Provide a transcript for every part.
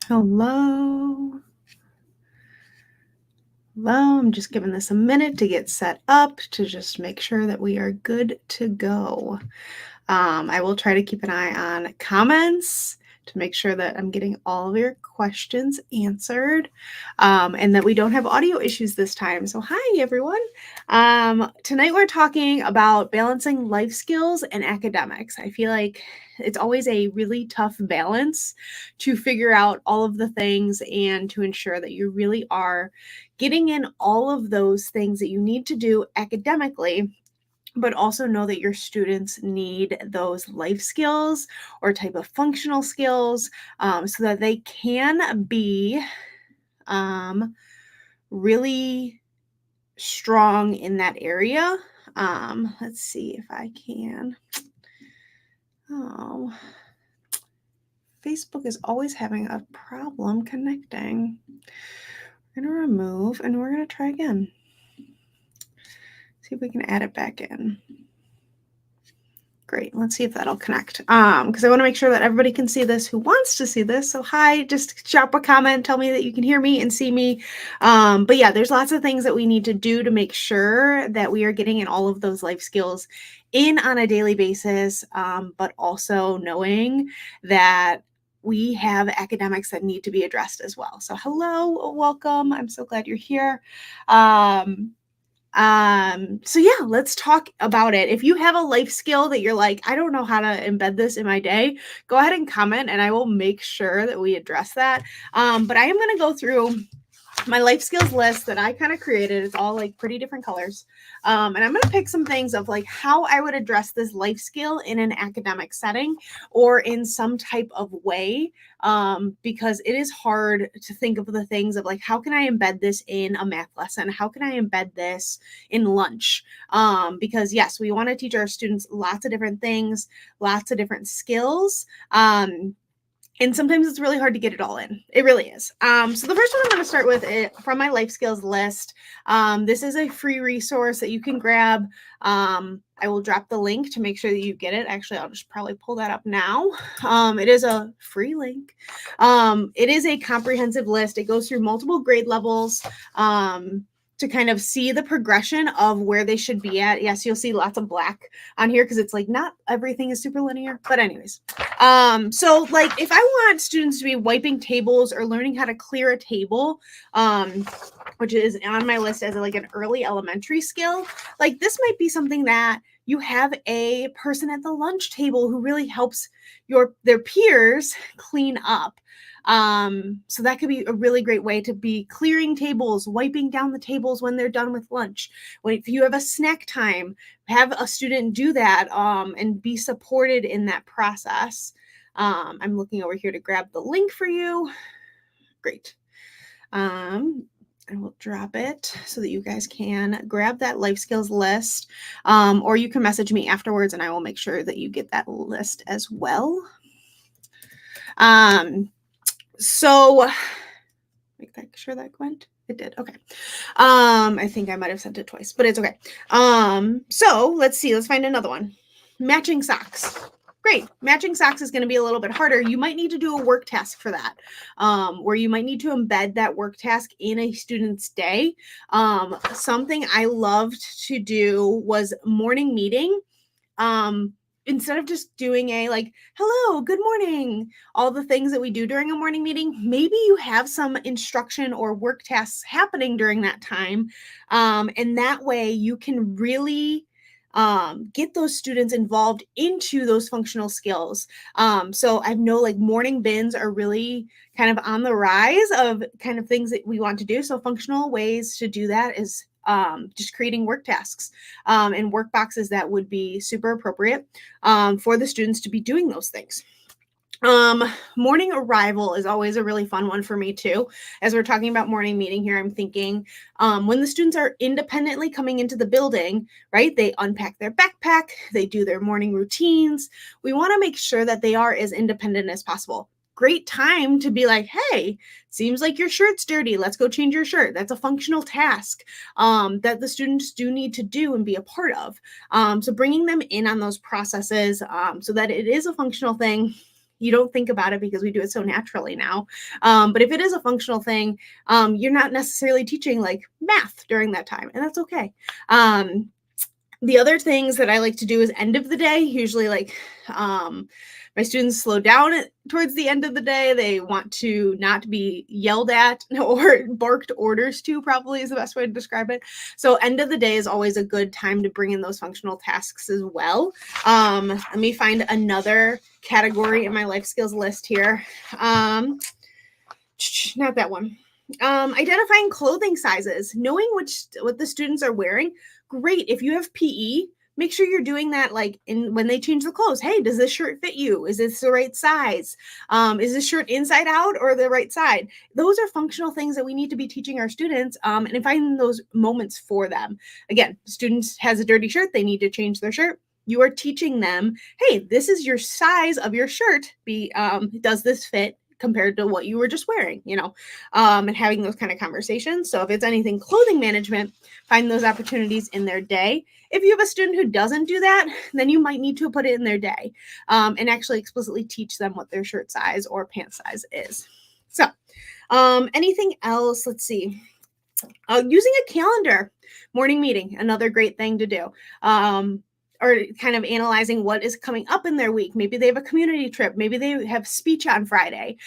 Hello. Hello. I'm just giving this a minute to get set up to just make sure that we are good to go. I will try to keep an eye on comments to make sure that I'm getting all of your questions answered and that we don't have audio issues this time. So hi, everyone. Tonight we're talking about balancing life skills and academics. I feel like it's always a really tough balance to figure out all of the things and to ensure that you really are getting in all of those things that you need to do academically, but also know that your students need those life skills or type of functional skills so that they can be really strong in that area. Let's see if I can. Oh, Facebook is always having a problem connecting. We're going to remove and we're going to try again. See if we can add it back in. Great. Let's see if that'll connect. Because I want to make sure that everybody can see this who wants to see this. So hi, just drop a comment, tell me that you can hear me and see me. But yeah, there's lots of things that we need to do to make sure that we are getting in all of those life skills in on a daily basis, but also knowing that we have academics that need to be addressed as well. So hello, welcome. I'm so glad you're here. So yeah, let's talk about it. If you have a life skill that you're like, I don't know how to embed this in my day, go ahead and comment and I will make sure that we address that. But I am going to go through my life skills list that I kind of created. It's all like pretty different colors. And I'm going to pick some things of like how I would address this life skill in an academic setting or in some type of way. Because it is hard to think of the things of like, how can I embed this in a math lesson? How can I embed this in lunch? Because yes, we want to teach our students lots of different things, lots of different skills. And sometimes it's really hard to get it all in. It really is. So the first one I'm going to start with is from my life skills list. This is a free resource that you can grab. I will drop the link to make sure that you get it. Actually, I'll just probably pull that up now. It is a free link. It is a comprehensive list. It goes through multiple grade levels. To kind of see the progression of where they should be at. Yes, you'll see lots of black on here because it's like not everything is super linear, but anyways. So like if I want students to be wiping tables or learning how to clear a table, which is on my list as like an early elementary skill, like this might be something that you have a person at the lunch table who really helps their peers clean up. So that could be a really great way to be clearing tables, wiping down the tables when they're done with lunch. If you have a snack time, have a student do that and be supported in that process. I'm looking over here to grab the link for you. Great. I will drop it so that you guys can grab that life skills list, or you can message me afterwards and I will make sure that you get that list as well. So make sure that went. It did. Okay. I think I might have sent it twice, but it's okay. So let's see. Let's find another one. Matching socks. Great. Matching socks is going to be a little bit harder. You might need to do a work task for that, where you might need to embed that work task in a student's day. Something I loved to do was morning meeting. Instead of just doing a like, hello, good morning, all the things that we do during a morning meeting, maybe you have some instruction or work tasks happening during that time. And that way you can really get those students involved into those functional skills. So I know like morning bins are really kind of on the rise of kind of things that we want to do. So functional ways to do that is just creating work tasks and work boxes that would be super appropriate for the students to be doing those things. Morning arrival is always a really fun one for me too. As we're talking about morning meeting here, I'm thinking when the students are independently coming into the building, right? They unpack their backpack, they do their morning routines. We want to make sure that they are as independent as possible. Great time to be like, hey, seems like your shirt's dirty. Let's go change your shirt. That's a functional task that the students do need to do and be a part of. So bringing them in on those processes so that it is a functional thing. You don't think about it because we do it so naturally now. But if it is a functional thing, you're not necessarily teaching like math during that time, and that's okay. The other things that I like to do is end of the day, usually like my students slow down towards the end of the day. They want to not be yelled at or barked orders to, probably is the best way to describe it. So end of the day is always a good time to bring in those functional tasks as well. Let me find another category in my life skills list here. Not that one. Identifying clothing sizes, knowing what the students are wearing. Great. If you have PE, make sure you're doing that like when they change the clothes. Hey, does this shirt fit you? Is this the right size? Is this shirt inside out or the right side? Those are functional things that we need to be teaching our students and finding those moments for them. Again, students has a dirty shirt, they need to change their shirt. You are teaching them, hey, this is your size of your shirt. Does this fit compared to what you were just wearing, and having those kind of conversations. So if it's anything clothing management, find those opportunities in their day. If you have a student who doesn't do that, then you might need to put it in their day and actually explicitly teach them what their shirt size or pant size is. So anything else? Let's see. Using a calendar, morning meeting, another great thing to do. Or kind of analyzing what is coming up in their week. Maybe they have a community trip. Maybe they have speech on Friday.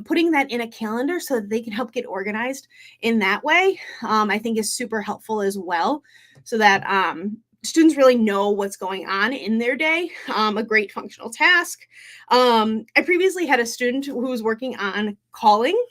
Putting that in a calendar so that they can help get organized in that way, I think is super helpful as well, so that students really know what's going on in their day. A great functional task. I previously had a student who was working on calling.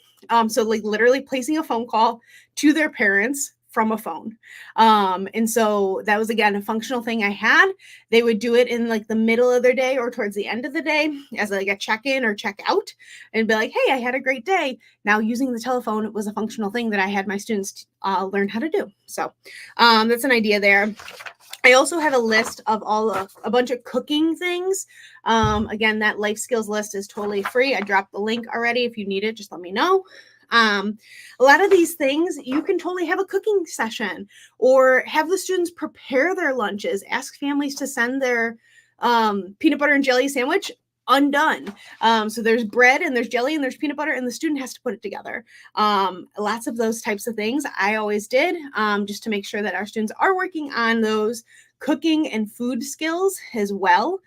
So like literally placing a phone call to their parents from a phone. And so that was, again, a functional thing I had. They would do it in like the middle of their day or towards the end of the day as like a check-in or check-out, and be like, hey, I had a great day. Now using the telephone was a functional thing that I had my students learn how to do. So that's an idea there. I also have a list of a bunch of cooking things. Again, that life skills list is totally free. I dropped the link already. If you need it, just let me know. A lot of these things, you can totally have a cooking session or have the students prepare their lunches, ask families to send their peanut butter and jelly sandwich undone. So there's bread and there's jelly and there's peanut butter and the student has to put it together. Lots of those types of things I always did just to make sure that our students are working on those cooking and food skills as well.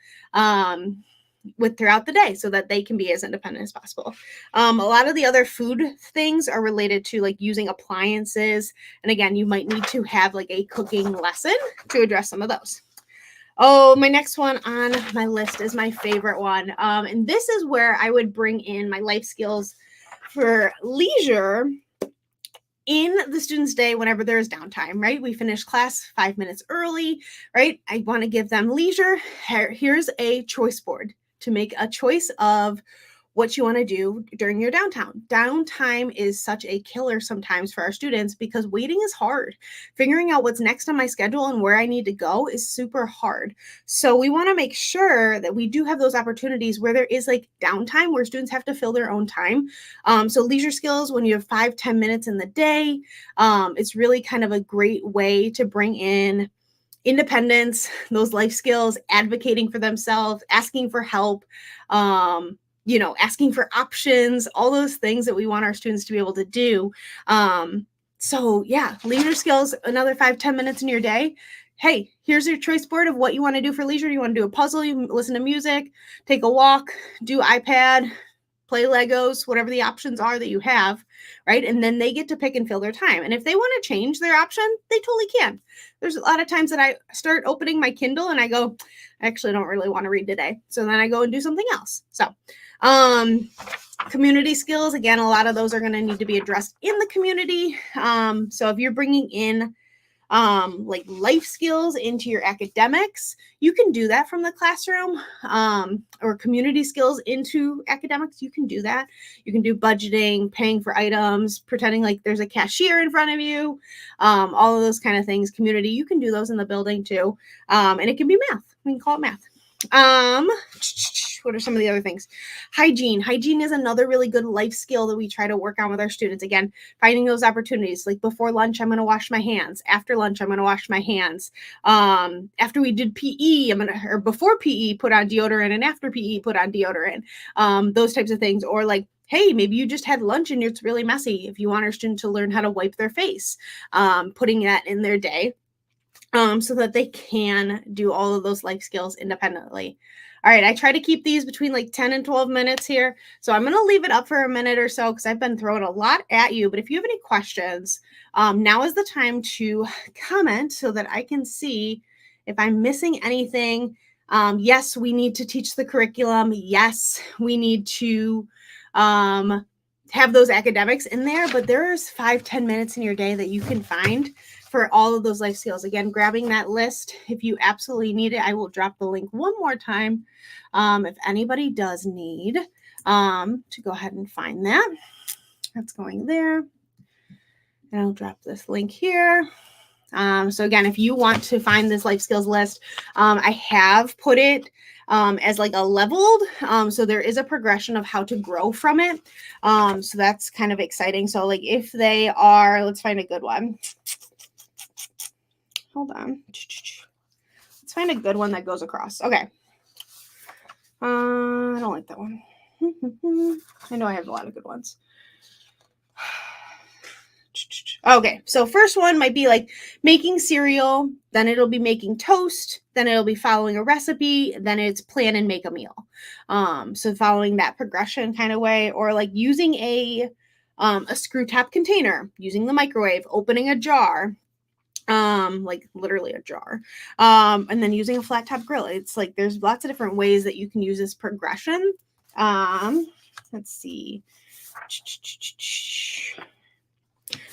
Throughout the day so that they can be as independent as possible. A lot of the other food things are related to like using appliances. And again, you might need to have like a cooking lesson to address some of those. Oh, my next one on my list is my favorite one. And this is where I would bring in my life skills for leisure in the student's day whenever there is downtime, right? We finish class 5 minutes early, right? I want to give them leisure. Here's a choice board to make a choice of what you want to do during your downtime. Downtime is such a killer sometimes for our students because waiting is hard. Figuring out what's next on my schedule and where I need to go is super hard. So we want to make sure that we do have those opportunities where there is like downtime where students have to fill their own time. So leisure skills, when you have 5-10 minutes in the day, it's really kind of a great way to bring in independence, those life skills, advocating for themselves, asking for help, asking for options, all those things that we want our students to be able to do. So yeah, leisure skills, another 5-10 minutes in your day. Hey, here's your choice board of what you want to do for leisure. You want to do a puzzle, you listen to music, take a walk, do iPad, play Legos, whatever the options are that you have, right? And then they get to pick and fill their time. And if they want to change their option, they totally can. There's a lot of times that I start opening my Kindle and I go, I actually don't really want to read today. So then I go and do something else. So community skills, again, a lot of those are going to need to be addressed in the community. So if you're bringing in like life skills into your academics, you can do that from the classroom, or community skills into academics. You can do that. You can do budgeting, paying for items, pretending like there's a cashier in front of you, all of those kind of things. Community, you can do those in the building too. And it can be math. We can call it math. What are some of the other things? Hygiene is another really good life skill that we try to work on with our students. Again, finding those opportunities, like before lunch I'm going to wash my hands, after lunch I'm going to wash my hands, after we did PE or before PE put on deodorant, and after PE put on deodorant, those types of things. Or like, hey, maybe you just had lunch and it's really messy. If you want our student to learn how to wipe their face, putting that in their day, so that they can do all of those life skills independently. All right, I try to keep these between like 10 and 12 minutes here. So I'm going to leave it up for a minute or so because I've been throwing a lot at you. But if you have any questions, now is the time to comment so that I can see if I'm missing anything. Yes, we need to teach the curriculum. Yes, we need to have those academics in there, but there's 5-10 minutes in your day that you can find for all of those life skills. Again, grabbing that list, if you absolutely need it, I will drop the link one more time. If anybody does need to go ahead and find that, that's going there. And I'll drop this link here. So again, if you want to find this life skills list, I have put it as like a leveled. So there is a progression of how to grow from it. So that's kind of exciting. So like if they are, let's find a good one. Hold on. Let's find a good one that goes across. Okay. I don't like that one. I know I have a lot of good ones. Okay, so first one might be like making cereal, then it'll be making toast, then it'll be following a recipe, then it's plan and make a meal. So following that progression kind of way, or like using a screw top container, using the microwave, opening a jar, like literally a jar, and then using a flat top grill. It's like there's lots of different ways that you can use this progression. Let's see.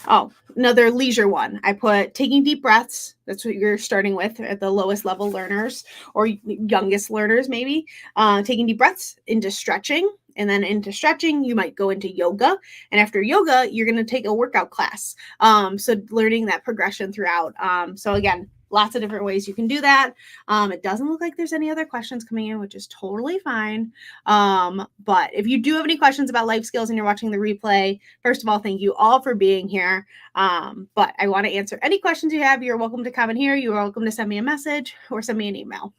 Oh, another leisure one. I put taking deep breaths. That's what you're starting with at the lowest level learners or youngest learners, maybe. Taking deep breaths into stretching. And then into stretching, you might go into yoga. And after yoga, you're going to take a workout class. So learning that progression throughout. So again, lots of different ways you can do that. It doesn't look like there's any other questions coming in, which is totally fine. But if you do have any questions about life skills and you're watching the replay, first of all, thank you all for being here. But I want to answer any questions you have. You're welcome to comment here. You're welcome to send me a message or send me an email.